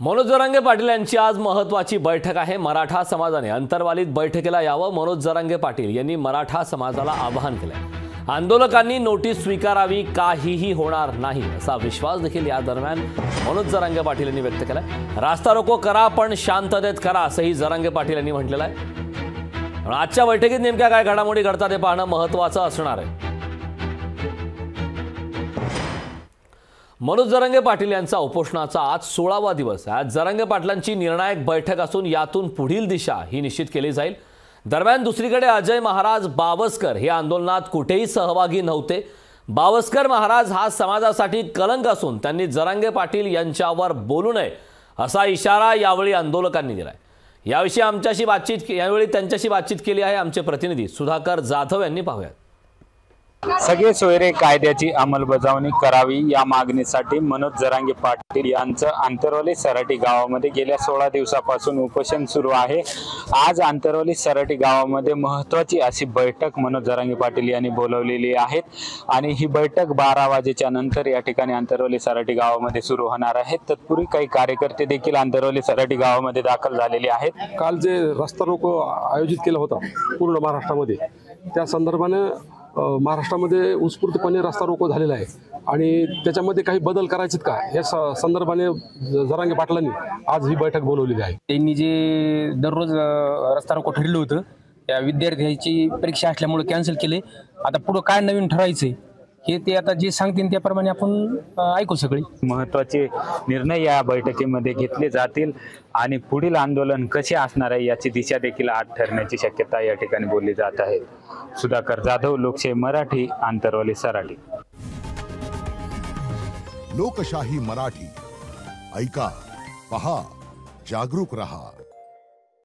मनोज जरांगे पाटील यांची आज महत्त्वाची बैठक आहे। मराठा समाजाने अंतर्वालीत बैठकीला यावं, मनोज जरांगे पाटील यांनी मराठा समाजाला आवाहन केलंय। आंदोलकांनी नोटीस स्वीकारावी, काहीही होणार नाही असा विश्वास देखील या दरम्यान मनोज जरांगे पाटील यांनी व्यक्त केलाय। रास्ता रोको करा पण शांततेत करा असंही जरांगे पाटील यांनी म्हटलेलं आहे। आजच्या बैठकीत नेमक्या काय घडामोडी घडतात हे पाहणं महत्त्वाचं असणार आहे। मनोज जरांगे पाटील यांचा उपोषणाचा आज 16वा दिवस आहे। आज जरांगे पाटलांची निर्णायक बैठक असून यातून पुढील दिशा ही निश्चित केली जाईल। दरम्यान दुसरीकडे अजय महाराज बावस्कर हे आंदोलनात कुठेही सहभागी नव्हते। बावस्कर महाराज हा समाजासाठी कलंक असून त्यांनी जरांगे पाटील यांच्यावर बोलू नये असा इशारा यावेळी आंदोलकांनी दिलाय। यावेळी त्यांच्याशी बातचीत केली आहे आमचे प्रतिनिधी सुधाकर जाधव यांनी। पाहूया। सगळे सोयरे कायद्याची अंमलबजावणी करावी या मागणीसाठी मनोज जरांगे पाटील यांचं आंतरवली सराटी गावामध्ये गेल्या 16 दिवसापासून उपोषण सुरू आहे। आज आंतरवली सराटी गावामध्ये महत्त्वाची अशी बैठक मनोज जरांगे पाटील यांनी बोलवलेली आहे आणि ही बैठक 12 वाजेच्या नंतर या ठिकाणी आंतरवली सराटी गावामध्ये सुरू होणार आहे। तत्पूर्वी काही कार्यकर्ते देखील आंतरवली सराटी गावामध्ये दाखल झालेले आहेत। काल जे रस्ता रोको आयोजित केला होता पूर्ण महाराष्ट्रामध्ये, त्या संदर्भाने महाराष्ट्रामध्ये उत्स्फूर्तपणे रस्ता रोको झालेला आहे आणि त्याच्यामध्ये काही बदल करायचे का या संदर्भाने जरांगे पाटलांनी आज ही बैठक बोलवलेली आहे। त्यांनी जे दररोज रस्ता रोको ठरलं होतं त्या विद्यार्थ्यांची परीक्षा असल्यामुळे कॅन्सल केले। आता पुढे काय नवीन ठरायचंय हे ते आता जे सांगतील त्याप्रमाणे आपण ऐकू सगळे। महत्त्वाचे निर्णय या बैठकीमध्ये घेतले जातील आणि पुढील आंदोलन कसे असणार आहे याची दिशा देखील आज ठरण्याची शक्यता या ठिकाणी बोलली जात आहे। सुधाकर जाधव, लोकशाही मराठी, आंतरवली सराटी। लोकशाही मराठी, ऐका, पहा, जागरूक रहा।